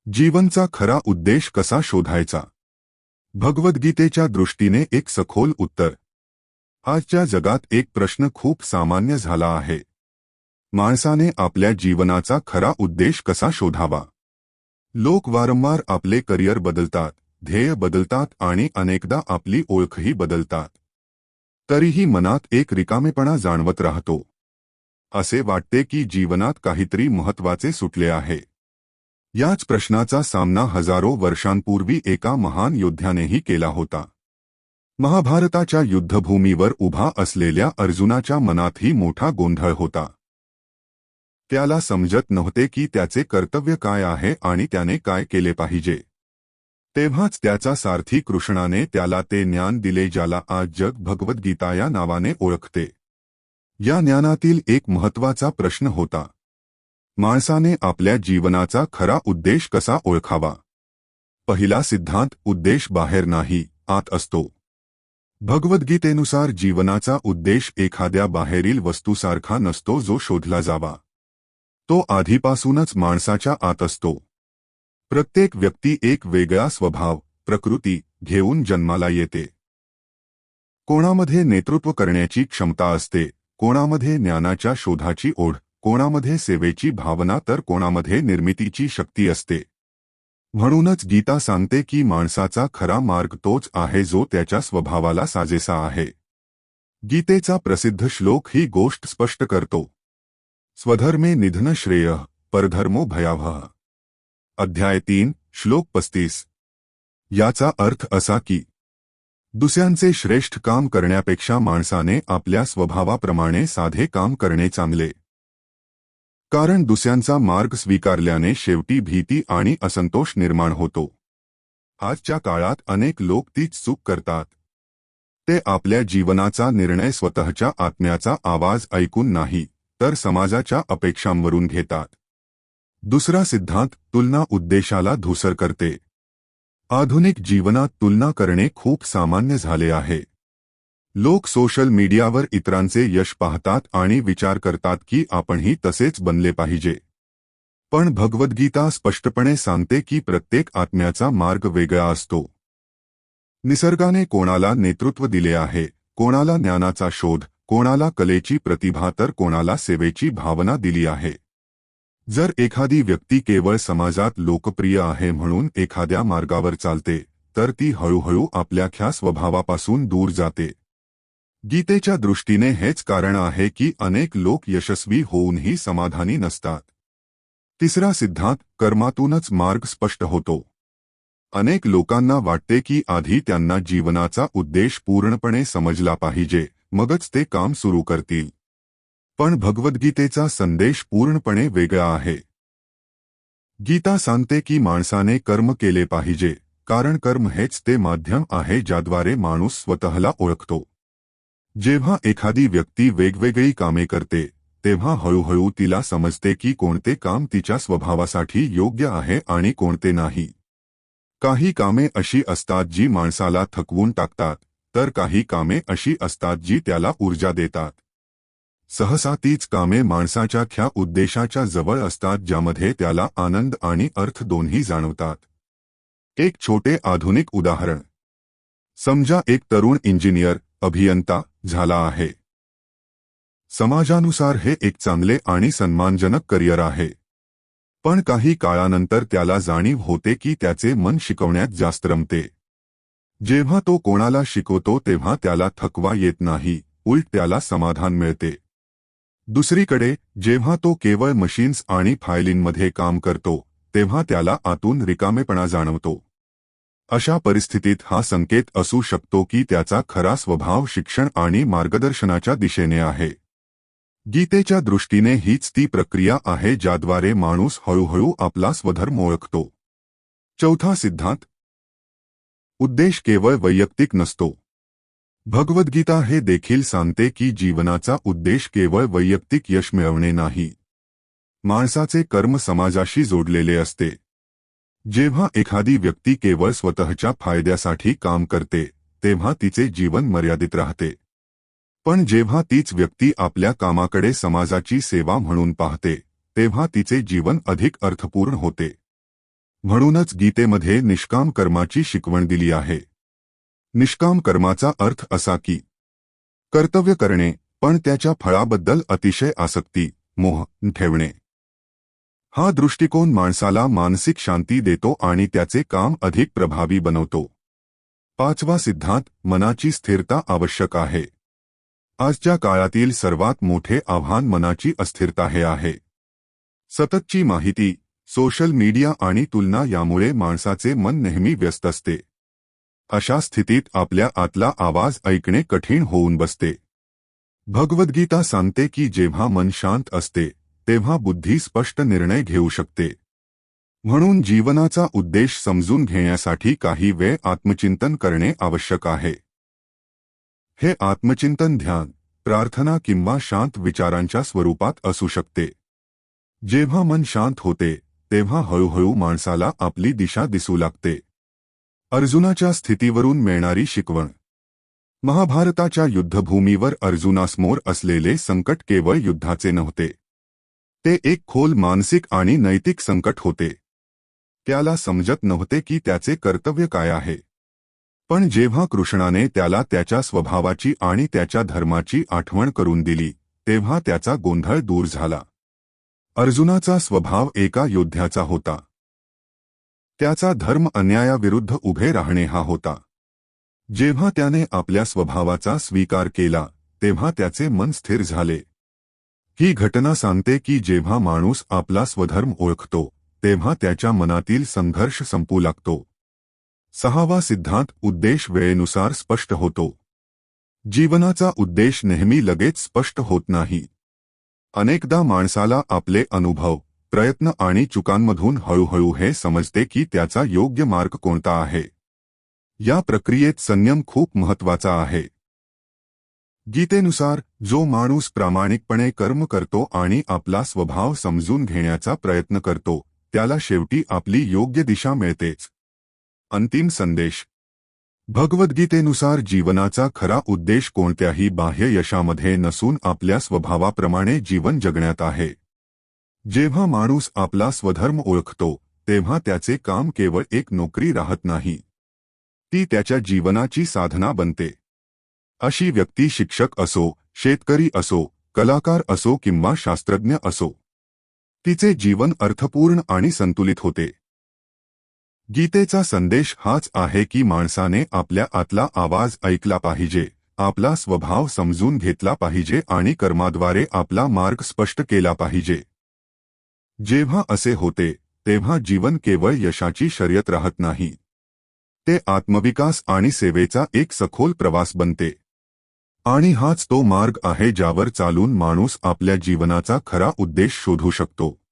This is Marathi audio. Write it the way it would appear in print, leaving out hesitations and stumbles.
जीवनचा खरा उद्देश कसा शोधायचा? भगवद्गीतेच्या दृष्टीने एक सखोल उत्तर. आजच्या जगात एक प्रश्न खूप सामान्य झाला आहे. माणसाने आपल्या जीवनाचा खरा उद्देश कसा शोधावा? लोक वारंवार आपले करिअर बदलतात, ध्येय बदलतात आणि अनेकदा आपली ओळखही बदलतात. तरीही मनात एक रिकामेपणा जाणवत राहतो. असे वाटते की जीवनात काहीतरी महत्त्वाचे सुटले आहे. याच प्रश्नाचा सामना हजारो वर्षांपूर्वी एका महान योद्ध्यानेही केला होता. महाभारताच्या युद्धभूमीवर उभा असलेल्या अर्जुनाच्या मनातही मोठा गोंधळ होता. त्याला समजत नव्हते की त्याचे कर्तव्य काय आहे आणि त्याने काय केले पाहिजे. तेव्हाच त्याचा सारथी कृष्णाने त्याला ते ज्ञान दिले ज्याला आज जग भगवद्गीता या नावाने ओळखते. या ज्ञानातील एक महत्त्वाचा प्रश्न होता: माणसाने आपल्या जीवनाचा खरा उद्देश कसा ओळखावा? पहिला सिद्धांत: उद्देश बाहेर नाही, आत असतो. भगवद्गीतेनुसार जीवनाचा उद्देश एखाद्या बाहेरील वस्तूसारखा नसतो जो शोधला जावा. तो आधीपासूनच माणसाच्या आत असतो. प्रत्येक व्यक्ती एक वेगळा स्वभाव, प्रकृती घेऊन जन्माला येते. कोणामध्ये नेतृत्व करण्याची क्षमता असते, कोणामध्ये ज्ञानाच्या शोधाची ओढ, कोणामध्ये सेवेची भावना तर कोणामध्ये निर्मितीची शक्ती असते. म्हणूनच गीता सांगते की माणसाचा खरा मार्ग तोच आहे जो त्याच्या स्वभावाला साजेसा आहे. गीतेचा प्रसिद्ध श्लोक ही गोष्ट स्पष्ट करतो. स्वधर्मे निधन श्रेयः, परधर्मो भयावहः. अध्याय 3, श्लोक 35. याचा अर्थ असा की दुसऱ्यांचे श्रेष्ठ काम करण्यापेक्षा माणसाने आपल्या स्वभावाप्रमाणे साधे काम करणे चांगले. कारण दुसऱ्यांचा मार्ग स्वीकारल्याने शेवटी भीती आणि असंतोष निर्माण होतो. आजच्या काळात अनेक लोक तीच चूक करतात. ते आपल्या जीवनाचा निर्णय स्वतःच्या आत्म्याचा आवाज ऐकून नाही, तर समाजाच्या अपेक्षांवरून घेतात. दुसरा सिद्धांत: तुलना उद्देशाला धूसर करते. आधुनिक जीवनात तुलना करणे खूप सामान्य झाले आहे. लोक सोशल मीडियावर इतरांचे यश पाहतात आणि विचार करतात की आपणही तसेच बनले पाहिजे. पण भगवद्गीता स्पष्टपणे सांगते की प्रत्येक आत्म्याचा मार्ग वेगळा असतो. निसर्गाने कोणाला नेतृत्व दिले आहे, कोणाला ज्ञानाचा शोध, कोणाला कलेची प्रतिभा तर कोणाला सेवेची भावना दिली आहे. जर एखादी व्यक्ती केवळ समाजात लोकप्रिय आहे म्हणून एखाद्या मार्गावर चालते, तर ती हळूहळू आपल्या ख्या स्वभावापासून दूर जाते. गीतेच्या दृष्टीने हेच कारण आहे की अनेक लोक यशस्वी होऊनही समाधानी नसतात. तिसरा सिद्धांत: कर्मातूनच मार्ग स्पष्ट होतो. अनेक लोकांना वाटते की आधी त्यांना जीवनाचा उद्देश पूर्णपणे समजला पाहिजे, मगच ते काम सुरू करतील. पण भगवद्गीतेचा संदेश पूर्णपणे वेगळा आहे. गीता सांगते की माणसाने कर्म केले पाहिजे, कारण कर्म हेच ते माध्यम आहे ज्याद्वारे माणूस स्वतःला ओळखतो. जेव्हा एखादी व्यक्ती वेगवेगळी कामे करते, तेव्हा हळूहळू तिला समजते की कोणते काम तिच्या स्वभावासाठी योग्य आहे आणि कोणते नाही. काही कामे अशी असतात जी माणसाला थकवून टाकतात, तर काही कामे अशी असतात जी त्याला ऊर्जा देतात. सहसा तीच कामे माणसाच्या ख्या उद्देशाच्या जवळ असतात ज्यामध्ये त्याला आनंद आणि अर्थ दोन्ही जाणवतात. एक छोटे आधुनिक उदाहरण. समजा एक तरुण इंजिनियर, अभियंता झाला आहे. समाजानुसार हे एक चांगले आणि सन्मानजनक करिअर आहे. पण काही काळानंतर त्याला जाणीव होते की त्याचे मन शिकवण्यात जास्त रमते. जेव्हा तो कोणाला शिकवतो तेव्हा त्याला थकवा येत नाही, उलट त्याला समाधान मिळते. दुसरीकडे जेव्हा तो केवळ मशीन्स आणि फायलींमध्ये काम करतो, तेव्हा त्याला आतून रिकामेपणा जाणवतो. अशा परिस्थितीत हा संकेत असू शकतो की त्याचा खरा स्वभाव शिक्षण आणि मार्गदर्शनाच्या दिशेने आहे. गीतेच्या दृष्टीने हीच ती प्रक्रिया आहे ज्याद्वारे माणूस हळूहळू आपला स्वधर्म ओळखतो. चौथा सिद्धांत: उद्देश केवळ वैयक्तिक नसतो. भगवद्गीता हे देखील सांगते की जीवनाचा उद्देश केवळ वैयक्तिक यश मिळवणे नाही. माणसाचे कर्म समाजाशी जोडलेले असते. जेव्हा एखादी व्यक्ती केवळ स्वतःच्या फायद्यासाठी काम करते, तेव्हा तिचे जीवन मर्यादित राहते. पण जेव्हा तीच व्यक्ती आपल्या कामाकडे समाजाची सेवा म्हणून पाहते, तेव्हा तिचे जीवन अधिक अर्थपूर्ण होते. म्हणूनच गीतेमध्ये निष्काम कर्माची शिकवण दिली आहे. निष्काम कर्माचा अर्थ असा की कर्तव्य करणे पण त्याच्या फळाबद्दल अतिशय आसक्ती, मोह ठेवणे. हा दृष्टिकोन माणसाला मानसिक शांती देतो आणि त्याचे काम अधिक प्रभावी बनवतो. पाचवा सिद्धांत, मनाची स्थिरता आवश्यक आहे. आजच्या काळातील सर्वात मोठे आव्हान मनाची अस्थिरता हे आहे. सततची माहिती, सोशल मीडिया आणि तुलना यामुळे माणसाचे मन नेहमी व्यस्त असते. अशा स्थितीत आपल्या आतला आवाज ऐकणे कठीण होऊन बसते. भगवद्गीता सांगते की जेव्हा मन शांत असते तेव्हा बुद्धी स्पष्ट निर्णय घेऊ शकते. म्हणून जीवनाचा उद्देश समजून घेण्यासाठी काही वेळ आत्मचिंतन करणे आवश्यक आहे. हे आत्मचिंतन ध्यान, प्रार्थना किंवा शांत विचारांच्या स्वरूपात असू शकते. जेव्हा मन शांत होते तेव्हा हळूहळू माणसाला आपली दिशा दिसू लागते. अर्जुनाच्या स्थितीवरून मिळणारी शिकवण. महाभारताच्या युद्धभूमीवर अर्जुनासमोर असलेले संकट केवळ युद्धाचे नव्हते. ते एक खोल मानसिक आणि नैतिक संकट होते. त्याला समजत नव्हते की त्याचे कर्तव्य काय आहे. पण जेव्हा कृष्णाने त्याला त्याच्या स्वभावाची आणि त्याच्या धर्माची आठवण करून दिली तेव्हा त्याचा गोंधळ दूर झाला. अर्जुनाचा स्वभाव एका योद्ध्याचा होता. त्याचा धर्म अन्यायाविरुद्ध उभे राहणे हा होता. जेव्हा त्याने आपल्या स्वभावाचा स्वीकार केला तेव्हा त्याचे मन स्थिर झाले. ही घटना सांगते की जेव्हा माणूस आपला स्वधर्म ओळखतो तेव्हा त्याच्या मनातील संघर्ष संपू लागतो. सहावा सिद्धांत, उद्देश वेळेनुसार स्पष्ट होतो. जीवनाचा उद्देश नेहमी लगेच स्पष्ट होत नाही. अनेकदा माणसाला आपले अनुभव, प्रयत्न आणि चुकांमधून हळूहळू हे समजते की त्याचा योग्य मार्ग कोणता आहे. या प्रक्रियेत संयम खूप महत्त्वाचा आहे. गीतेनुसार जो माणूस प्रामाणिकपणे कर्म करतो आणि आपला स्वभाव समजून घेण्याचा प्रयत्न करतो त्याला शेवटी आपली योग्य दिशा मिळतेच. अंतिम संदेश. भगवद्गीतेनुसार जीवनाचा खरा उद्देश कोणत्याही बाह्य यशामध्ये नसून आपल्या स्वभावाप्रमाणे जीवन जगण्यात आहे. जेव्हा माणूस आपला स्वधर्म ओळखतो तेव्हा त्याचे काम केवळ एक नोकरी राहत नाही. ती त्याच्या जीवनाची साधना बनते. अशी व्यक्ती शिक्षक असो, शेतकरी असो, कलाकार असो किंवा शास्त्रज्ञ असो, तिचे जीवन अर्थपूर्ण आणि संतुलित होते. गीतेचा संदेश हाच आहे की माणसाने आपल्या आतला आवाज ऐकला पाहिजे, आपला स्वभाव समजून घेतला पाहिजे आणि कर्माद्वारे आपला मार्ग स्पष्ट केला पाहिजे. जेव्हा असे होते तेव्हा जीवन केवळ यशाची शर्यत राहत नाही. ते आत्मविकास आणि सेवेचा एक सखोल प्रवास बनते. आणि हाच तो मार्ग आहे ज्यावर चालून माणूस आपल्या जीवनाचा खरा उद्देश शोधू शकतो.